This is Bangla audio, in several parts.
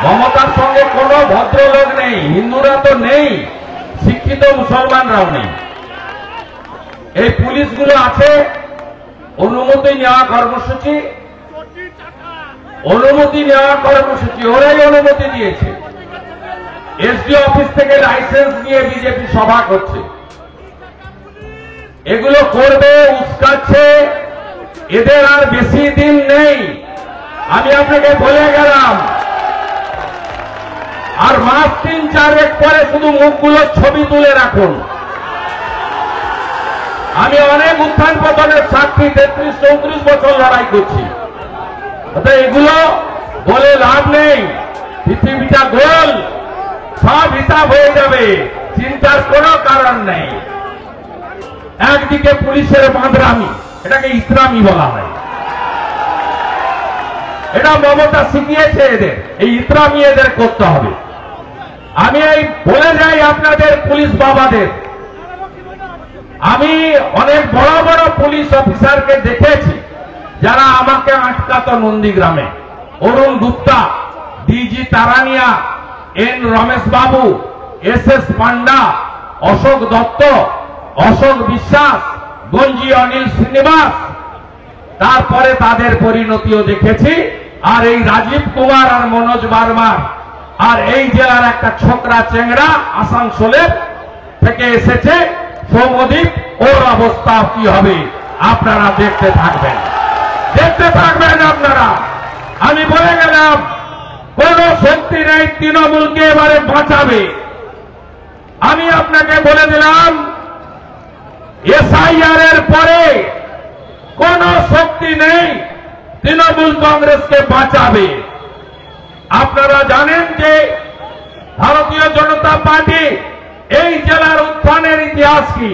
মমতার সঙ্গে কোনো ভদ্রলোক নেই, হিন্দুরা তো নেই, শিক্ষিত মুসলমানরাও নেই। এই পুলিশগুলো আছে, অনুমতি নেওয়া কর্মসূচি, ওরাই অনুমতি দিয়েছে। এসডি অফিস থেকে লাইসেন্স নিয়ে বিজেপি সভা করছে, এগুলো করবে, উস্কাচ্ছে। এদের আর বেশি দিন নেই, আমি আপনাকে বলে গেলাম। আর মাস 3-4 পরে শুধু মুখগুলোর ছবি তুলে রাখুন। আমি অনেক উত্থান পতনের সাক্ষী, 33-34 বছর লড়াই করছি। এগুলো বলে লাভ নেই, পৃথিবীটা গোল, সব হিসাব হয়ে যাবে, চিন্তার কোনো কারণ নেই। একদিকে পুলিশের বাঁদরামি, এটাকে ইসলামী বলা হয়, এটা মমতা শিখিয়েছে এদের, এই ইসলামী এদের করতে হবে। আমি এই বলে যাই আপনাদের পুলিশ বাবাদের, আমি অনেক বড় বড় পুলিশ অফিসারকে দেখেছি যারা আমাকে আটকাতো নন্দীগ্রামে। অরুণ গুপ্তা, ডিজি তারানিয়া, এন রমেশ বাবু, এস পান্ডা, অশোক দত্ত, অশোক বিশ্বাস, গঞ্জি অনিল শ্রীনিবাস, তারপরে তাদের পরিণতিও দেখেছি। আর এই রাজীব কুমার আর মনোজ বার্মার, আর এই জেলার একটা ছোকরা চেংড়া আসানসোলের থেকে এসেছে সৌমদ্বীপ, ওর অবস্থা কি হবে আপনারা দেখতে থাকবেন, আপনারা। আমি বলে গেলাম, কোন শক্তি নেই তৃণমূলকে এবারে বাঁচাবে। আমি আপনাকে বলে দিলাম, এসআইআর এর পরে কোন শক্তি নেই তৃণমূল কংগ্রেসকে বাঁচাবে। আপনারা জানেন যে ভারতীয় জনতা পার্টি এই জেলার উত্থানের ইতিহাস কি।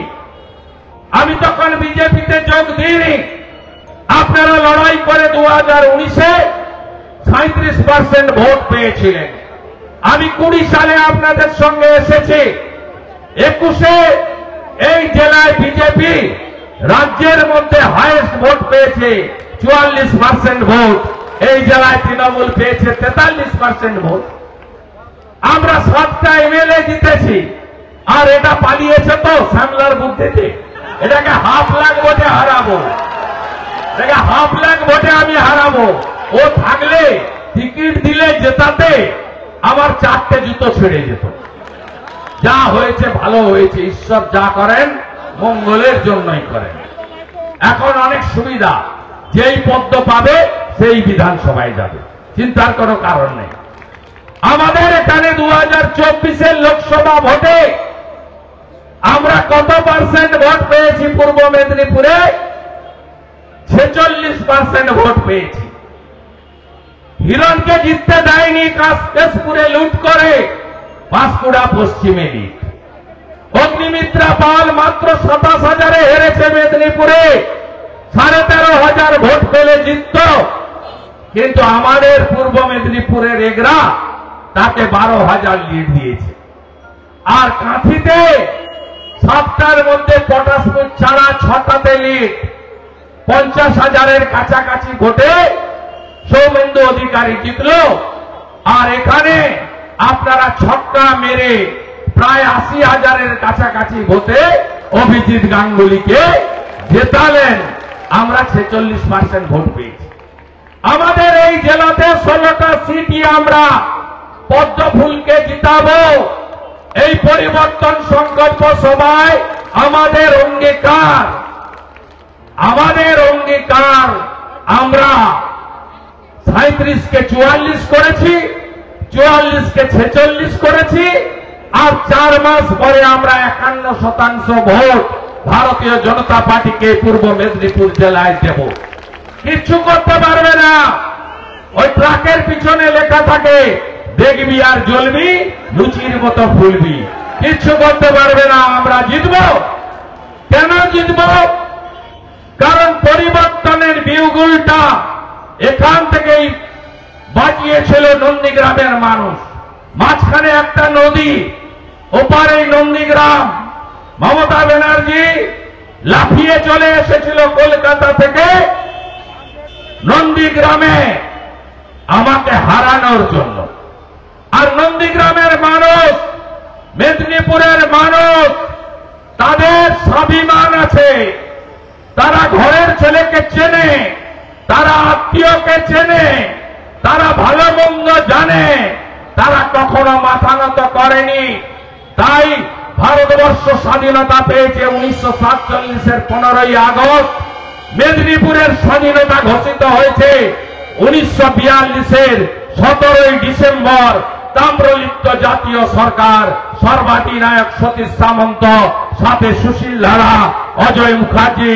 আমি তখন বিজেপিতে যোগ দিইনি, আপনারা লড়াই করে 2019-এ 37% ভোট পেয়েছিলেন। আমি 20 সালে আপনাদের সঙ্গে এসেছি, 21-এ এই জেলায় বিজেপি রাজ্যের মধ্যে হাইয়েস্ট ভোট পেয়েছে, 44% ভোট। এই জেলায় তৃণমূল পেয়েছে 43% ভোট। আমরা 7টা এমএলএ জিতেছি, আর এটা পালিয়েছে তো শ্যামলার বুদ্ধিতে। এটাকে হাফ লাখ ভোটে হারাবো, এটাকে হাফ লাখ ভোটে আমি হারাবো। ও থাকলে টিকিট দিলে জেতাতে আমার 4টে জুতো ছেড়ে যেত। যা হয়েছে ভালো হয়েছে, ঈশ্বর যা করেন মঙ্গলের জন্যই করেন। এখন অনেক সুবিধা, যেই পদ্ম পাবে সেই বিধানসভায় যাবে, চিন্তার কোনো কারণ নেই। আমাদের এখানে 2024-এর লোকসভা ভোটে আমরা কত পার্সেন্ট ভোট পেয়েছি? পূর্ব মেদিনীপুরে 46% ভোট পেয়েছি। হিরণকে জিততে দেয়নি কেশপুরে লুট করে, পাঁশকুড়া পশ্চিমে লিড। অগ্নিমিত্রা পাল মাত্র 27,000-এ হেরেছে মেদিনীপুরে, 13,500 ভোট পেলে জিতত। কিন্তু আমাদের পূর্ব মেদিনীপুরের এগরা তাকে 12,000 লিড দিয়েছে। আর কাঁথিতে 7টার মধ্যে পটাশপুর ছাড়া 6টাতে লিড, 50,000-এর কাছাকাছি ভোটে সৌমেন্দু অধিকারী জিতল। আর এখানে আপনারা ছক্কা মেরে প্রায় 80,000-এর কাছাকাছি ভোটে অভিজিৎ গাঙ্গুলিকে জেতালেন। আমরা 46% ভোট পেয়েছি। আমাদের এই জেলাতে 16টা সিটই আমরা পদ্মফুলকে জিতাবো। এই পরিবর্তন সংকল্প সভায় আমাদের অঙ্গীকার, আমরা 37-কে 44 করেছি, 44-কে 46 করেছি। আর 4 মাস পরে আমরা 51% ভোট ভারতীয় জনতা পার্টিকে পূর্ব মেদিনীপুর জেলায় দেব। কিচ্ছু করতে পারবে না। ওই ট্রাকের পিছনে লেখা থাকে, দেখবি আর জ্বলবি, লুচির মতো ফুলবি। কিচ্ছু করতে পারবে না। আমরা জিতব। কেন জিতব? কারণ পরিবর্তনের বিউগুলটা এখান থেকেই বাঁচিয়েছিল নন্দীগ্রামের মানুষ। মাঝখানে একটা নদী, ওপারে নন্দীগ্রাম। মমতা ব্যানার্জি লাফিয়ে চলে এসেছিল কলকাতা থেকে নন্দীগ্রামে আমাকে হারানোর জন্য। নন্দীগ্রামের মানুষ, মেদিনীপুরের মানুষ, তাদের স্বাভিমান আছে। তারা ঘরের ছেলেকে চেনে, তারা আত্মীয়কে চেনে, তারা ভালো মন্দ জানে, তারা কখনো মাথা নত করেনি। তাই ভারতবর্ষ স্বাধীনতা পেয়েছে 1947-এর 15ই আগস্ট, মেদিনীপুরের স্বাধীনতা ঘোষিত হয়েছে 1942-এর 17ই ডিসেম্বর। তাম্রলিপ্ত জাতীয় সরকার, সর্বাধিনায়ক সতীশ সামন্ত, সাথে সুশীল ধারা, অজয় মুখার্জি,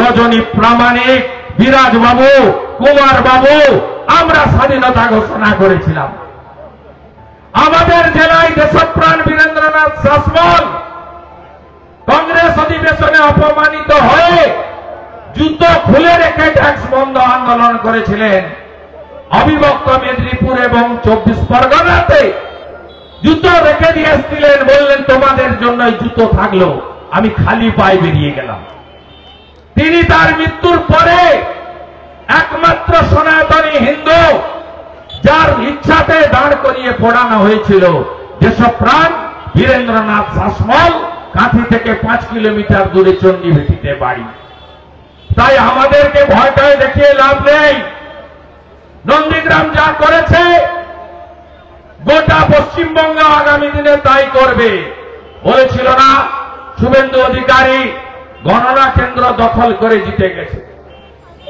রজনী প্রামাণিক, বিরাজ বাবু, কুমার বাবু, আমরা স্বাধীনতা ঘোষণা করেছিলাম। আমাদের জেলায় দেশপ্রাণ বীরেন্দ্রনাথ শাসমল কংগ্রেস অধিবেশনে অপমানিত হয়ে জুতো খুলে রেখে ট্যাক্স বন্ধ আন্দোলন করেছিলেন। অবিভক্ত মেদিনীপুর এবং 24 পরগনাতে জুতো রেখে দিয়ে এসেছিলেন, বললেন তোমাদের জন্যই জুতো থাকলো, আমি খালি পায়ে বেরিয়ে গেলাম। তিনি তার মৃত্যুর পরে একমাত্র সনাতনী হিন্দু যার ইচ্ছাতে দাঁড় করিয়ে পড়ানো হয়েছিল দেশপ্রাণ বীরেন্দ্রনাথ শাসমল, কাঁথি থেকে 5 কিলোমিটার দূরে চণ্ডীভেটিতে বাড়ি। তাই আমাদেরকে ভয়টায় দেখিয়ে লাভ নেই। নন্দীগ্রাম যা করেছে গোটা পশ্চিমবঙ্গ আগামী দিনে তাই করবে। বলেছিল না শুভেন্দু অধিকারী গণনা কেন্দ্র দখল করে জিতে গেছে।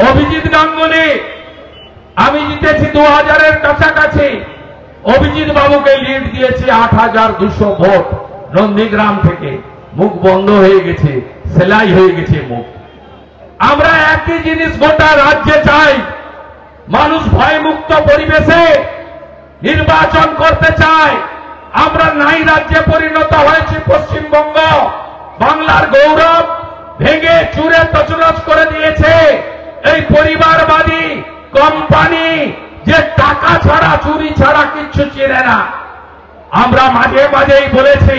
অভিজিৎ গাঙ্গুলি, আমি জিতেছি 2000-এর কাছাকাছি, অভিজিৎ বাবুকে লিড দিয়েছি 8200 ভোট নন্দীগ্রাম থেকে। মুখ বন্ধ হয়ে গেছে, সেলাই হয়ে গেছে মুখ। আমরা একই জিনিস গোটা রাজ্যে চাই। মানুষ ভয়মুক্ত পরিবেশে নির্বাচন করতে চায়। আমরা নাই রাজ্যে পরিণত হয়েছি পশ্চিমবঙ্গ। বাংলার গৌরব ভেঙে চুরে তছনছ করে দিয়েছে এই পরিবারবাদী কোম্পানি, যে টাকা ছাড়া, চুরি ছাড়া কিচ্ছু চেনে না। আমরা মাঝে মাঝেই বলেছি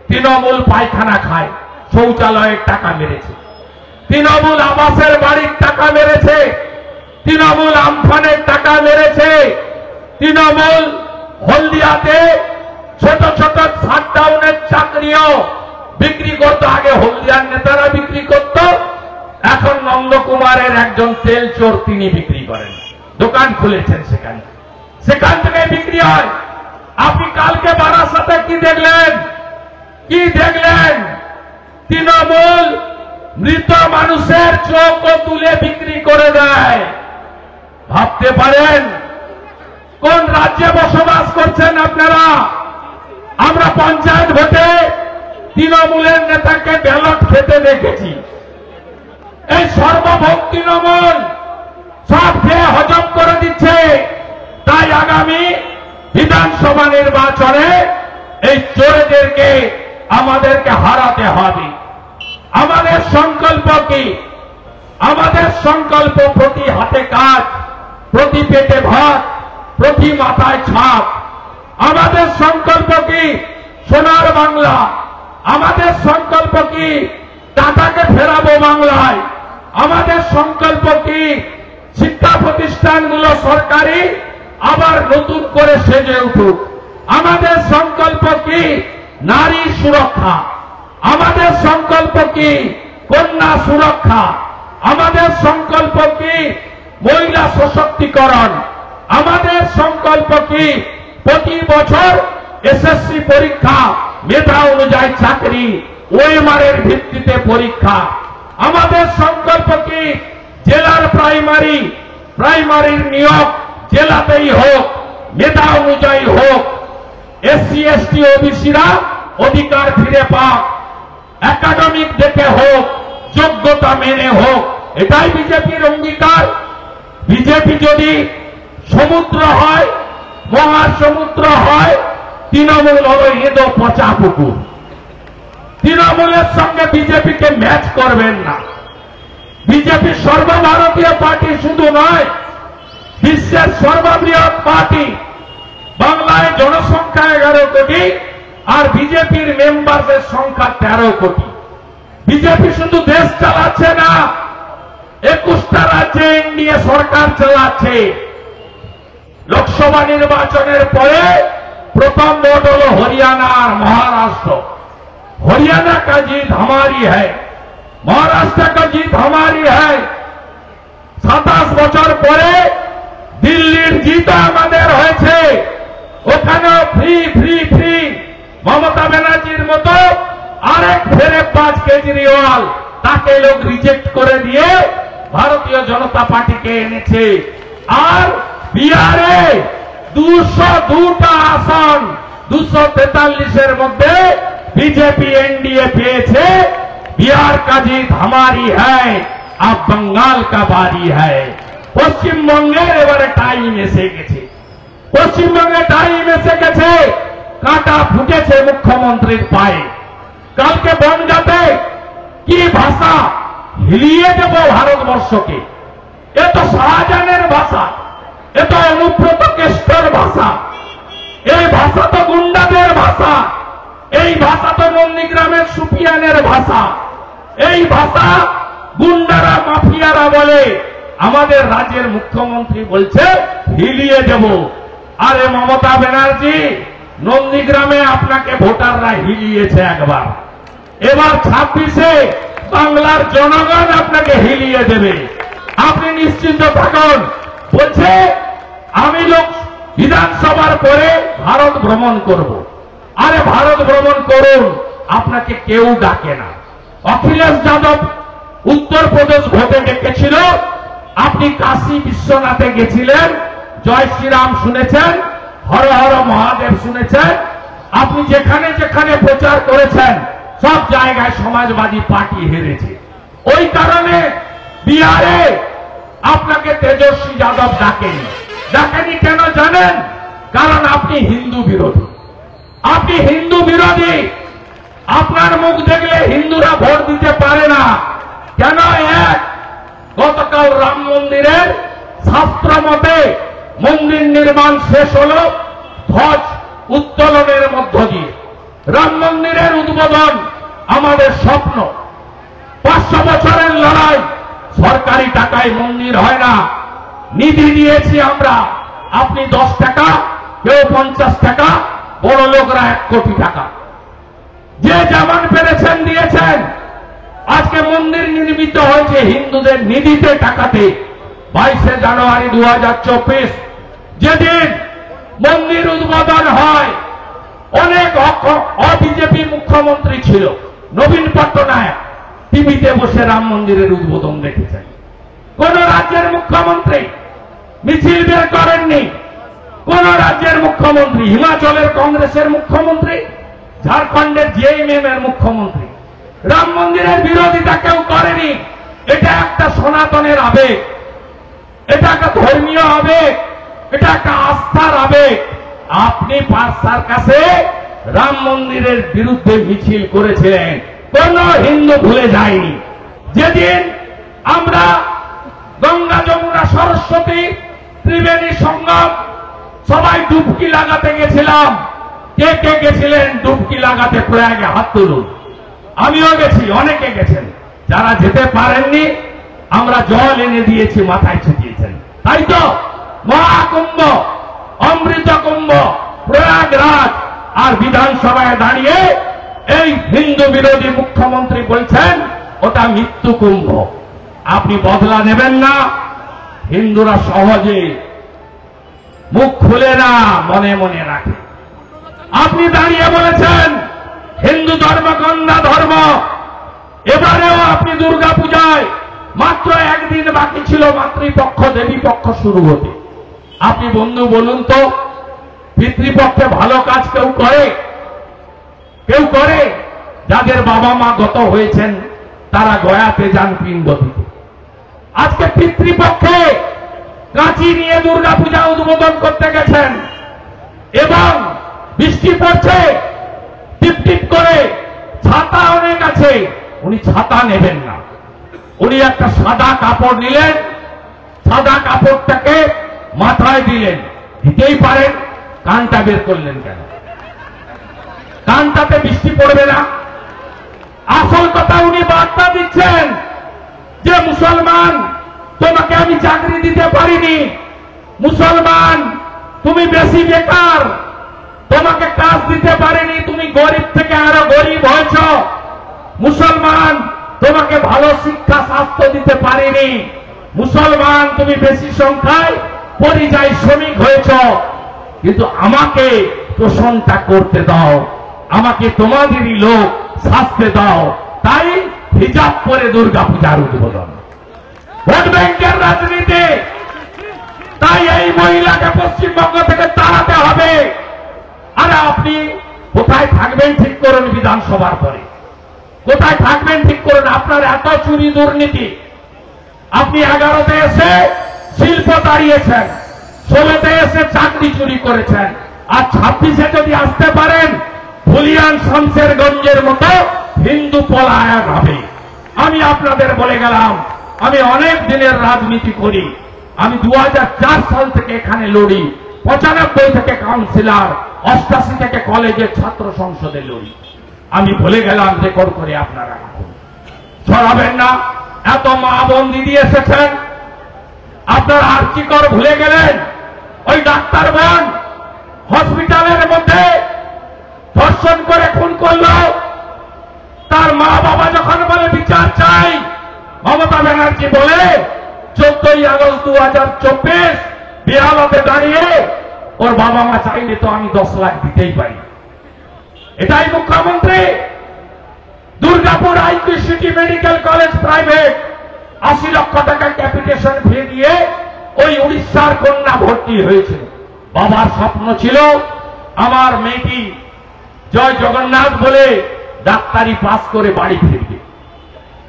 তৃণমূল পায়খানা খায়, শৌচালয়ের টাকা মেরেছে, তৃণমূল আবাসের বাড়ির টাকা মেরেছে, তৃণমূল আমফানের টাকা মেরেছে, তৃণমূল হলদিয়াতে ছোট ছোট শাটডাউনের চাকরিও বিক্রি করত। আগে হলদিয়ার নেতারা বিক্রি করত, এখন নন্দকুমারের একজন তেল চোর তিনি বিক্রি করেন, দোকান খুলেছেন সেখানে, সেখান থেকে বিক্রি হয়। আপনি কালকে বারাসাতে কি দেখলেন? কি দেখলেন? তৃণমূল মৃত মানুষের চোখ তুলে বিক্রি করে দেয়। ভাবতে পারেন কোন রাজ্যে বসবাস করছেন আপনারা? আমরা পঞ্চায়েত ভোটে তৃণমূলের নেতাকে ব্যালট খেতে দেখেছি। এই সর্বভোগ তৃণমূল সব খেয়ে হজম করে দিচ্ছে। তাই আগামী বিধানসভা নির্বাচনে এই চোরেদেরকে আমাদেরকে হারাতে হবে। আমাদের সংকল্প কি? আমাদের সংকল্প প্রতি হাতে কাজ, প্রতি পেটে ভাত, প্রতি মাথায় ছাপ। আমাদের সংকল্প কি? সোনার বাংলা। আমাদের সংকল্প কি? টাকাকে ফেরাবো বাংলায়। আমাদের সংকল্প কি? শিক্ষা প্রতিষ্ঠানগুলো সরকারি আবার নতুন করে সেজে উঠুক। আমাদের সংকল্প কি? নারী সুরক্ষা। আমাদের সংকল্প কি? কন্যা সুরক্ষা। আমাদের সংকল্প কি? মহিলা সশক্তিকরণ। আমাদের সংকল্প কি? প্রতি বছর এসএসসি পরীক্ষা, মেধা অনুযায়ী চাকরি, ওএমআর-এর ভিত্তিতে পরীক্ষা। আমাদের সংকল্প কি? জেলার প্রাইমারির নিয়োগ জেলাতেই হোক, মেধা অনুযায়ী হোক। এসসি এসটি ওবিসিরা অধিকার ফিরে পাক, একাডেমিক দেখে হোক, যোগ্যতা মেনে হোক। এটাই বিজেপির অঙ্গীকার। বিজেপি যদি সমুদ্র হয়, মহাসমুদ্র হয়, তৃণমূল হলো এদো পচা পুকুর। তৃণমূলের সঙ্গে বিজেপিকে ম্যাচ করবেন না। বিজেপি সর্বভারতীয় পার্টি শুধু নয়, বিশ্বের সর্ববৃহৎ পার্টি। বাংলায় জনসংখ্যা 11 কোটি আর বিজেপির মেম্বারদের সংখ্যা 13 কোটি। বিজেপি শুধু দেশ চালাচ্ছে না, 21টা রাজ্যে এনডিএ সরকার চালাচ্ছে। লোকসভা নির্বাচনের পরে प्रथम वोट हलो हरियाणा और महाराष्ट्र। हरियाणा का जीत हमारी है, महाराष्ट्र का जीत हमारी है। 27 বছর পরে দিল্লির জিত আমাদের হয়েছে। ওখানে ফ্রি ফ্রি ফ্রি মমতা ব্যানার্জির মতো আরেক ফেরেববাজ কেজরিওয়াল, তাকে লোক রিজেক্ট করে দিয়ে ভারতীয় জনতা পার্টিকে এনেছে। আর বিহারে 202টা আসন 243-এর মধ্যে बीजेपी एनडीए पेয়েছে। बिहार का जीत हमारी है, अब बंगाल का बारी है। পশ্চিমবঙ্গের এবারে টাইম এসে গেছে, পশ্চিমবঙ্গে টাইম এসে গেছে। কাঁটা ফুটেছে মুখ্যমন্ত্রীর পায়ে। কালকে বনগাঁতে কি ভাষা হিলিয়ে দেব ভারতবর্ষকে। এ তো শাহজাহানের ভাষা, এ তো অনুব্রত কেষ্টর ভাষা, এই ভাষা তো গুন্ডাদের ভাষা, এই ভাষা তো নন্দীগ্রামের সুফিয়ানের ভাষা, এই ভাষা গুন্ডারা মাফিয়ারা বলে। আমাদের রাজ্যের মুখ্যমন্ত্রী বলছে হিলিয়ে দেব। আরে মমতা ব্যানার্জি, নন্দীগ্রামে আপনাকে ভোটাররা হিলিয়েছে একবার, এবার 26-এ বাংলার জনগণ আপনাকে হিলিয়ে দেবে। আপনি নিশ্চিন্ত থাকুন। বলছে আমি লোক বিধানসভার পরে ভারত ভ্রমণ করব। আরে ভারত ভ্রমণ করুন, আপনাকে কেউ ডাকে না। অখিলেশ যাদব উত্তরপ্রদেশ ভোটে ডেকেছিল, আপনি কাশী বিশ্বনাথে গেছিলেন, জয় শ্রীরাম শুনেছেন, হর হর মহাদেব শুনেছেন। আপনি যেখানে যেখানে প্রচার করেছেন সব জায়গায় সমাজবাদী পার্টি হেরেছে। ওই কারণে বিহারে আপনাকে তেজস্বী যাদব ডাকেনি। ডাকেনি কেন জানেন? কারণ আপনি হিন্দু বিরোধী। আপনি হিন্দু বিরোধী। আপনার মুখ দেখলে হিন্দুরা ভোট দিতে পারে না। কেন? এক, গতকাল রাম মন্দিরের শাস্ত্র মতে মন্দির নির্মাণ শেষ হল ধ্বজ উত্তোলনের মধ্য দিয়ে। রাম মন্দিরের উদ্বোধন আমাদের স্বপ্ন। 500 বছরের লড়াই। সরকারি টাকায় মন্দির হয় না, নিধি দিয়েছি আমরা। আপনি 10 টাকা, কেউ 50 টাকা, বড় লোকরা 1 কোটি টাকা, যে যেমন পেরেছেন দিয়েছেন। আজকে মন্দির নির্মিত হয়েছে হিন্দুদের নিধিতে টাকাতে। 22শে জানুয়ারি 2024 যেদিন মন্দির উদ্বোধন হয়, অনেক অবিজেপি মুখ্যমন্ত্রী ছিল। নবীন পট্টনায়ক টিভিতে বসে রাম মন্দিরের উদ্বোধন দেখেছেন। কোন রাজ্যের মুখ্যমন্ত্রী মিছিল বের করেননি। কোন রাজ্যের মুখ্যমন্ত্রী, হিমাচলের কংগ্রেসের মুখ্যমন্ত্রী, ঝাড়খণ্ডের জেএমএম এর মুখ্যমন্ত্রী রাম মন্দিরের বিরোধিতা কেউ করেনি। এটা একটা সনাতনের আবেগ, এটা একটা ধর্মীয় আবেগ, এটা একটা আস্থার আবেগ। আপনি পাঁচশার কাছে রাম মন্দিরের বিরুদ্ধে মিছিল করেছিলেন, কোন হিন্দু ভুলে যায়নি। যেদিন আমরা গঙ্গা যমুনা সরস্বতী ত্রিবেণী সঙ্গম সবাই ডুবকি লাগাতে গেছিলাম, কে কে গেছিলেন ডুবকি লাগাতে প্রয়াগে? হাত তুলুন। আমিও গেছি, অনেকে গেছেন। যারা যেতে পারেননি আমরা জল এনে দিয়েছি, মাথায় ছিটিয়েছেন। তাই তো মহাকুম্ভ, অমৃত কুম্ভ, প্রয়াগরাজ আর বিধানসভায় দাঁড়িয়ে এই হিন্দু বিরোধী মুখ্যমন্ত্রী বলছেন ওটা মৃত্যু কুম্ভ। আপনি বদলা নেবেন না। হিন্দুরা সহজে মুখ খুলে না, মনে মনে রাখে। আপনি দাঁড়িয়ে বলেছেন হিন্দু ধর্ম গন্ধা ধর্ম। এবারেও আপনি দুর্গা পূজায় মাত্র 1 দিন বাকি ছিল মাতৃপক্ষ দেবী পক্ষ শুরু হতে। আপনি বন্ধু বলুন তো, পিতৃপক্ষে ভালো কাজ কেউ করে? কেউ করে? যাদের বাবা মা গত হয়েছেন তারা গয়াতে যান পিণ্ড দিতে। আজকে পিতৃপক্ষে কাঁচি নিয়ে দুর্গা পূজা উদ্বোধন করতে গেছেন এবং বৃষ্টি পড়ছে টিপ টিপ করে, ছাতা অনেক আছে, উনি ছাতা নেবেন না। উনি একটা সাদা কাপড় নিলেন, সাদা কাপড়টাকে মাথায় দিলেন। দিতেই পারেন, কানটা বের করলেন কেন? কানটাতে বৃষ্টি পড়বে না। আসল কথা উনি বার্তা দিচ্ছেন যে মুসলমান তোমাকে আমি চাকরি দিতে পারিনি, মুসলমান তুমি বেশি বেকার, তোমাকে কাজ দিতে পারেনি, তুমি গরিব থেকে আরো গরিব হয়েছ। মুসলমান তোমাকে ভালো শিক্ষা স্বাস্থ্য দিতে পারেনি। মুসলমান তুমি বেশি সংখ্যায় পরিযায়ী শ্রমিক হয়েছ। কিন্তু আমাকে প্রশংসা করতে দাও, আমাকে তোমাদেরই লোক শাস্তে দাও। তাই হিজাব পরে দুর্গাপূজার উদ্বোধন, ভোট ব্যাংকের রাজনীতি। তাই এই মহিলাকে পশ্চিমবঙ্গ থেকে তাড়াতে হবে। আর আপনি কোথায় থাকবেন ঠিক করুন, বিধানসভার পরে কোথায় থাকবেন ঠিক করুন। আপনার এত চুরি দুর্নীতি, আপনি 11তে এসে শিল্প দাঁড়িয়েছেন, 16তে এসে চাকরি চুরি করেছেন, আর 26-এ যদি আসতে পারেন ফুলিয়ান শামশেরগঞ্জের মতো হিন্দু পলায়ন হবে। আমি আপনাদের বলে গেলাম, আমি অনেক দিনের রাজনীতি করি। আমি 2004 সাল থেকে এখানে লড়ি, 95 থেকে কাউন্সিলর, 88 থেকে কলেজের ছাত্র সংসদে লড়ি। আমি বলে গেলাম, রেকর্ড করে আপনারা রাখুন, ছড়াবেন না। এত মা বোন দিদি এসেছেন, আপনারা আর কি কর ভুলে গেলেন? ওই ডাক্তার বোন হসপিটালের মধ্যে ধর্ষণ করে খুন করল, তার মা বাবা যখন বলে বিচার চাই, মমতা ব্যানার্জি বলে 14ই আগস্ট 2024 বেহালাতে দাঁড়িয়ে ওর বাবা মা চাইলে তো আমি 10 লাখ দিতেই পারি। এটাই মুখ্যমন্ত্রী। Durgapur IQ city medical college private 80 lakh টাকা ক্যাপিটেশন ফি দিয়ে ওই উড়িষ্যার কন্যা ভর্তি হয়েছে। বাবার স্বপ্ন ছিল আমার মেয়েটি জয় জগন্নাথ বলে ডাক্তারি পাস করে বাড়ি ফিরবে।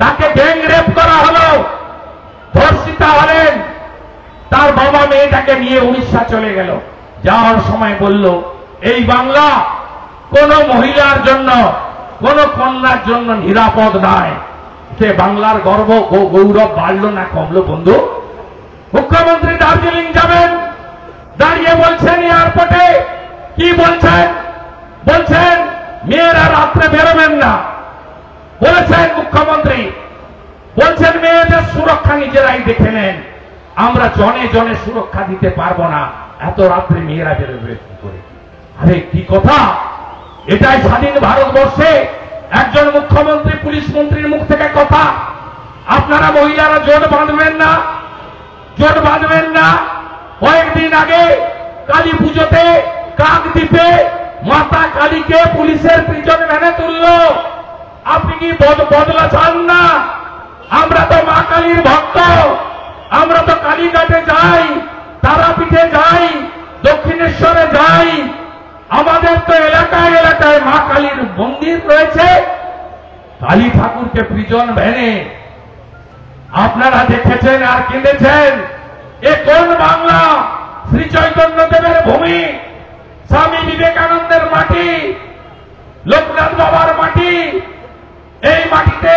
তাকে গ্যাং রেপ করা হলো, ধর্ষিতা হলেন। তার বাবা মেয়েটাকে নিয়ে উড়িষ্যা চলে গেল। যাওয়ার সময় বলল, এই বাংলা কোন মহিলার জন্য, কোন কন্যার জন্য নিরাপদ নয়। সে বাংলার গর্ব ও গৌরব বাড়লো না কমলো? বন্ধু, মুখ্যমন্ত্রী দার্জিলিং যাবেন, দাঁড়িয়ে বলছেন এয়ারপোর্টে, কি বলছেন? বলছেন মেয়েরা রাত্রে বেরোবেন না। বলেছেন মুখ্যমন্ত্রী, বলছেন মেয়েদের সুরক্ষা নিজেরাই দেখে নেন, আমরা জনে জনে সুরক্ষা দিতে পারবো না, এত রাত্রে মেয়েরা বেরোবে কি করে? আরে কি কথা! এটাই স্বাধীন ভারতবর্ষে একজন মুখ্যমন্ত্রী পুলিশ মন্ত্রীর মুখ থেকে কথা। আপনারা মহিলারা জোট বাঁধবেন না, জোট বাঁধবেন না। কয়েকদিন আগে কালী পুজোতে কাকদ্বীপে মাতা কালীকে পুলিশের প্রিজন ভ্যানে তুলল। আপনি কি বদলা চান না? আমরা তো মা কালীর ভক্ত, আমরা তো কালীঘাটে যাই, তারাপীঠে যাই, দক্ষিণেশ্বরে যাই। আমাদের তো এলাকায় এলাকায় মা কালীর মন্দির রয়েছে। কালী ঠাকুরকে প্রিজন ভ্যানে আপনারা দেখেছেন আর কেঁদেছেন। এ কোন বাংলা? শ্রী চৈতন্য দেবের ভূমি, স্বামী বিবেকানন্দের মাটি, লোকনাথ বাবার মাটি। এই মাটিতে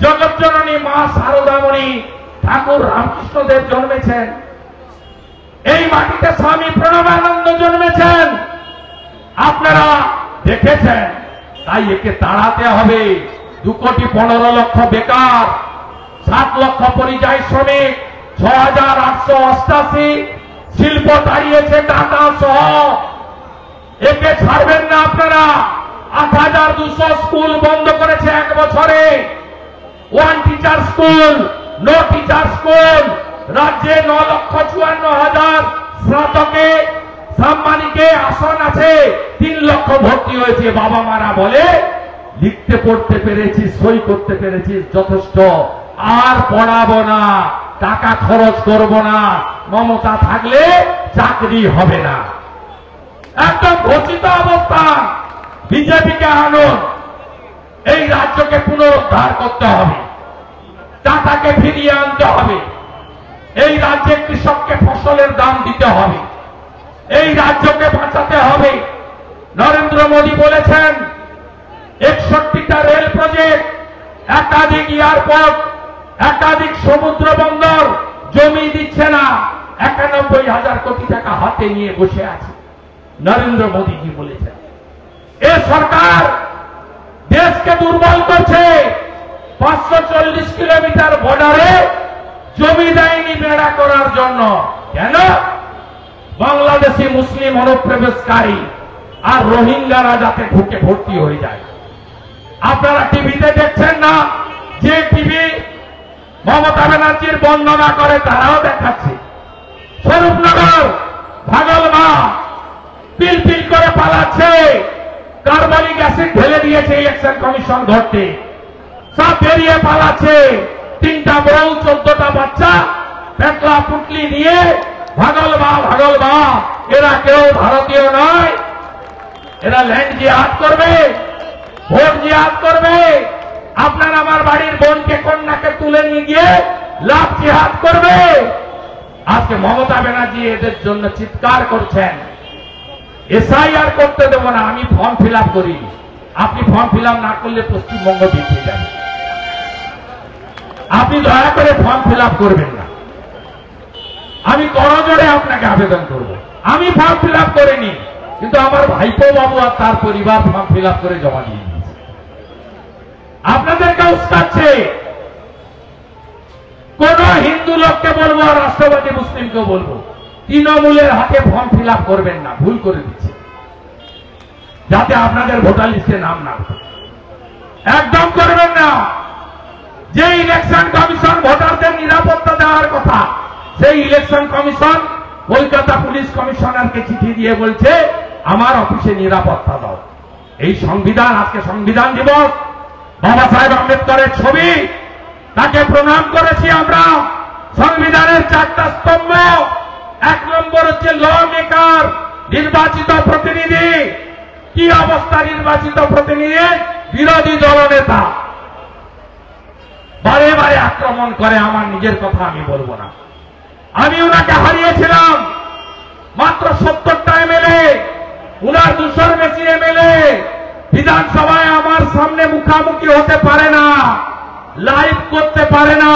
জগৎজননী মা শারদামণি ঠাকুর রামকৃষ্ণদেব জন্মেছেন। এই মাটিতে স্বামী প্রণবানন্দ জন্মেছেন। আপনারা দেখেছেন। তাই একে তাড়াতে হবে। 2,15,00,000 বেকার, 7 লক্ষ পরিযায়ী শ্রমিক, 6,888 শিল্প দাঁড়িয়েছে ঢাকা সহ। একে ছাড়বেন না আপনারা। 8,200 স্কুল বন্ধ করেছে 1 বছরে। 1 teacher school, no teacher school. রাজ্যে 9,54,000 স্নাতকে সাম্মানিকে আসন আছে, 3 লক্ষ ভর্তি হয়েছে। বাবা মারা বলে লিখতে পড়তে পেরেছি, সই করতে পেরেছি, যথেষ্ট, আর পড়াবো না, টাকা খরচ করব না। মমতা থাকলে চাকরি হবে না। একদম ঘোষিত অবস্থান। বিজেপিকে আনুন, এই রাজ্যকে পুনরুদ্ধার করতে হবে, টাকাকে ফিরিয়ে আনতে হবে। এই রাজ্যে কৃষককে ফসলের দাম দিতে হবে, এই রাজ্যকে বাঁচাতে হবে। নরেন্দ্র মোদী বলেছেন 61টা রেল প্রজেক্ট, একাধিক এয়ারপোর্ট, একাধিক সমুদ্র বন্দর, জমি দিচ্ছে না। 91,000 কোটি টাকা হাতে নিয়ে বসে আছে। নরেন্দ্র মোদীজি বলেছেন এ সরকার দেশকে দুর্বল করছে। 540 কিলোমিটার বর্ডারে জমি দেয়নি বেড়া করার জন্য। কেন? বাংলাদেশি মুসলিম অনুপ্রবেশকারী আর রোহিঙ্গারা যাতে ঢুকে ভর্তি হয়ে যায়। আপনারা টিভিতে দেখছেন না, যে টিভি মমতা ব্যানার্জির বন্দনা করে তারাও দেখাচ্ছে। স্বরূপনগর, ভাগলমা পিলপিল করে পালাচ্ছে, কার্বনিক অ্যাসিড ঢেলে দিয়েছে ইলেকশন কমিশন ঘটতে, সব বেরিয়ে পালাচ্ছে। 3টা বউ 14টা বাচ্চা পেটলা পুটলি নিয়ে ভাগলমা ভাগলমা। এরা কেউ ভারতীয় নয়, এরা ল্যান্ড জিহাদ করবে, ভোট জিহাদ করবে। আপনার আমার বাড়ির বোনকে কন্যাকে তুলে নিয়ে গিয়ে লাভ জিহাদ করবে। আজকে মমতা ব্যানার্জি এদের জন্য চিৎকার করছেন, এসআইআর করতে দেব না, আমি ফর্ম ফিল আপ করি। আপনি ফর্ম ফিল আপ না করলে পশ্চিমবঙ্গ পিছিয়ে যাবে। আপনি দয়া করে ফর্ম ফিল আপ করবেন না। আমি করজোড়ে আপনাকে আবেদন করব। আমি ফর্ম ফিল আপ করিনি, কিন্তু আমার ভাইপো বাবু আর তার পরিবার ফর্ম ফিল আপ করে জমা দিয়ে দিয়েছে। আপনাদেরকে উস্কাচ্ছে। কোন হিন্দু লোককে বলবো, রাষ্ট্রবাদী মুসলিমকে বলবো, তৃণমূলের হাতে ফর্ম ফিল আপ করবেন না, ভুল করে দিচ্ছে, যাতে আপনাদের ভোটার লিস্টে নাম না ওঠে। একদম করবেন না। যে ইলেকশন কমিশন ভোটারদের নিরাপত্তা দেওয়ার কথা, সেই ইলেকশন কমিশন কলকাতা পুলিশ কমিশনারকে চিঠি দিয়ে বলছে আমার অফিসে নিরাপত্তা দাও। এই সংবিধান, আজকে সংবিধান দিবস, বাবা সাহেব আম্বেদকরের ছবি, তাকে প্রণাম করেছি আমরা। সংবিধানের 4টা স্তম্ভ, 1 নম্বর হচ্ছে ল মেকার, নির্বাচিত প্রতিনিধি। কি অবস্থা নির্বাচিত প্রতিনিধি? বিরোধী দলনেতা বারে বারে আক্রমণ করে। আমার নিজের কথা আমি বলবো না। আমি ওনাকে হারিয়েছিলাম, মাত্র 70টা এমএলএ, উনার 200-র বেশি এমএলএ বিধানসভায় আমার সামনে মুখামুখি হতে পারে না, লাইভ করতে পারে না।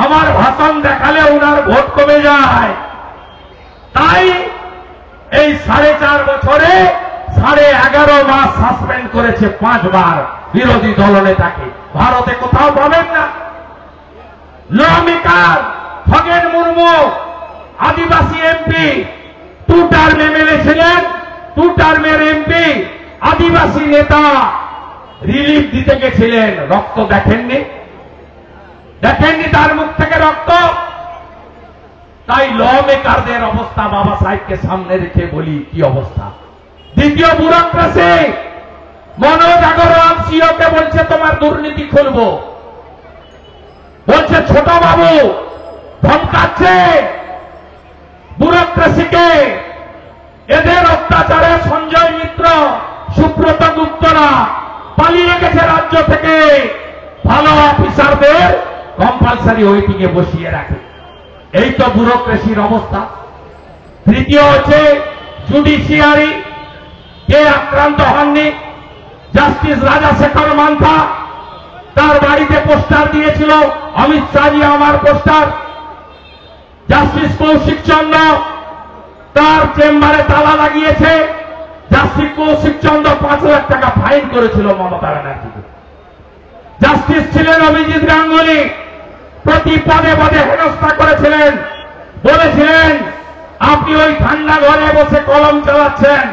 আমার ভাষণ দেখালে উনার ভোট কমে যায়। তাই এই 4.5 বছরে 11.5 মাস সাসপেন্ড করেছে 5 বার বিরোধী দলনেতাকে। ভারতে কোথাও পাবেন না। ল মেকার খগেন মুর্মু, আদিবাসী এমপি, 2 টার্ম এমএলএ ছিলেন, 2 টার্মের এমপি, আদিবাসী নেতা, রিলিফ দিতে গেছিলেন, রক্ত দেখেননি? দেখেননি তার মুখ থেকে রক্ত? তাই ল মেকারদের অবস্থা বাবা সাহেবকে সামনে রেখে বলি কি অবস্থা। দ্বিতীয় ব্যুরোক্রেসি, মনোজ আগরওয়াল সিওকে বলছে তোমার দুর্নীতি খুলবো, বলছে ছোট বাবু, ধমকাচ্ছে ব্যুরোক্রেসিকে। এদের অত্যাচারে সঞ্জয় মিত্র, সুব্রত গুপ্তরা পালিয়ে গেছে রাজ্য থেকে। ভালো অফিসারদের কম্পালসারি ওয়েটিংয়ে বসিয়ে রাখে। এই তো ব্যুরোক্রেসির অবস্থা। তৃতীয় হচ্ছে জুডিশিয়ারি, কে আক্রান্ত হননি? জাস্টিস রাজাশেখর মান্থা, তার বাড়িতে পোস্টার দিয়েছিল অমিত শাহজি আমার পোস্টার। জাস্টিস কৌশিক চন্দ্র, তার চেম্বারে তালা লাগিয়েছে। জাস্টিস কৌশিক চন্দ্র 5 লাখ টাকা ফাইন করেছিল মমতা ব্যানার্জিকে। জাস্টিস ছিলেন অভিজিৎ গাঙ্গুলি, প্রতি পদে পদে হেনস্থা করেছিলেন, বলেছিলেন আপনি ওই ঠান্ডা ঘরে বসে কলম চালাচ্ছেন,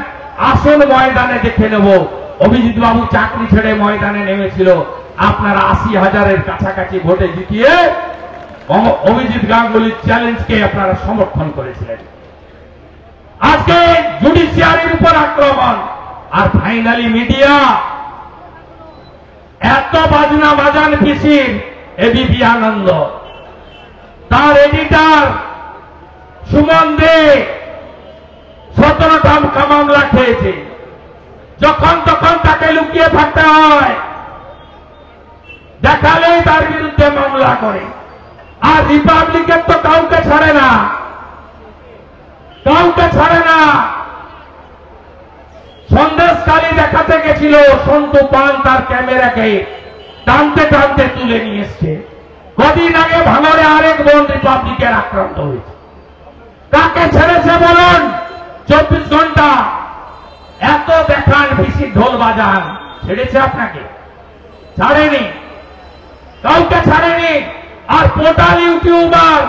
আসল ময়দানে দেখে নেব। অভিজিৎ বাবু চাকরি ছেড়ে ময়দানে নেমেছিল। আপনারা 80,000-এর কাছাকাছি ভোটে জিতিয়ে অভিজিৎ গাঙ্গুলির চ্যালেঞ্জকে আপনারা সমর্থন করেছিলেন। আজকে জুডিশিয়ারির উপর আক্রমণ। আর ফাইনালি মিডিয়া, এত বাজনা বাজান পিসির এবিপি আনন্দ, তার এডিটর সুমন দে 17টা মামলা খেয়েছে। যখন তখন তাকে লুকিয়ে থাকতে হয়, দেখালেই তার বিরুদ্ধে মামলা করে। আর রিপাবলিকের তো কাউকে ছাড়ে না, কাউকে ছাড়ে না। সন্দেশকারী দেখাতে গেছিল, সন্তু পান তার ক্যামেরাকে টানতে টানতে তুলে নিয়ে এসছে। কদিন আগে ভাঙড়ে আরেক বোন রিপাবলিকের আক্রান্ত হয়েছে। কাকে ছেড়েছে বলুন? 24 ঘন্টা এত দেখান, বেশি ঢোল বাজান, ছেড়েছে আপনাকে? ছাড়েনি, কাউকে ছাড়েনি। আর পোর্টাল ইউটিউবার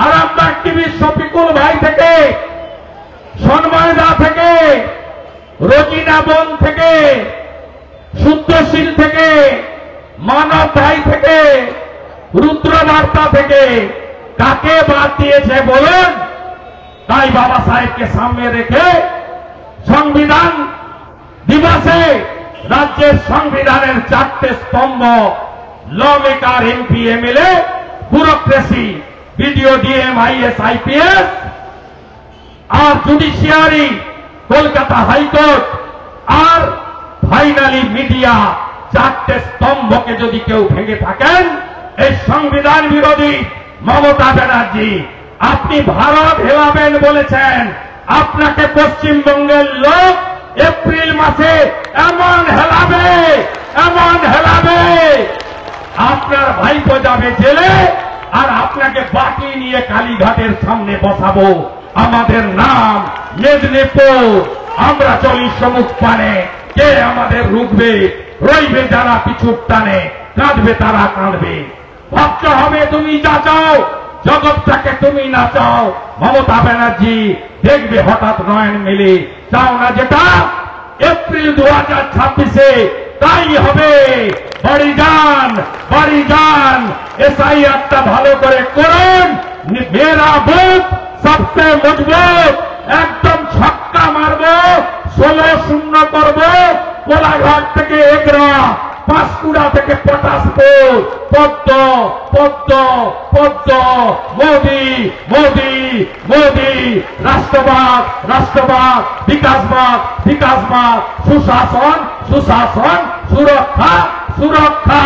আরামবাগ টিভির শফিকুল ভাই থেকে, সন্ময় দা থেকে, বৃন্দাবন থেকে, শুদ্ধশীল থেকে, মানব ভাই থেকে, রুদ্রবার্তা থেকে কাকে বাদ দিয়েছে বলুন? তাই বাবা সাহেবকে সামনে রেখে সংবিধান দিবসে রাজ্যের সংবিধানের 4টে স্তম্ভ law maker, MP, MLA, bureaucracy, BDO, DM, IS, IPS আর জুডিশিয়ারি, কলকাতা হাইকোর্ট আর ফাইনালি মিডিয়া, 4টে স্তম্ভকে যদি কেউ ভেঙে থাকেন, এই সংবিধান বিরোধী মমতা ব্যানার্জি, আপনি ভারত হেলাবেন বলেছেন, আপনাকে পশ্চিমবঙ্গের লোক এপ্রিল মাসে এমন হেলাবে, এমন হেলাবে, আপনার ভাইপো যাবে জেলে আর আপনাকে বাটি নিয়ে কালীঘাটের সামনে বসাবো। আমাদের নাম মেদিনীপুর, আমরা চলি সমুখ পানে, কে আমাদের রুখবে? রইবে যারা পিছুর টানে, কাঁদবে তারা কাঁদবে। ভাবতে হবে তুমি যা চাও, জগৎটাকে তুমি না চাও। মমতা ব্যানার্জি দেখবে হঠাৎ নয়ন মেলে, চাও না যেটা এপ্রিল 2026-এ তাই হবে। বাড়ি যান, বাড়ি যান, এসআইআরটা ভালো করে করুন। মেরা বুথ সবচেয়ে মজবুত, একদম ছক্কা মারবো, 16-0 করবো। কোলাঘাট থেকে এগরা, পাঁশকুড়া থেকে পটাশপুর, পদ্ম, পদ্ম, পদ্ম, মোদি, মোদি, মোদি, রাষ্ট্রবাদ, রাষ্ট্রবাদ, বিকাশবাদ, বিকাশবাদ, সুশাসন, সুশাসন, সুরক্ষা, সুরক্ষা।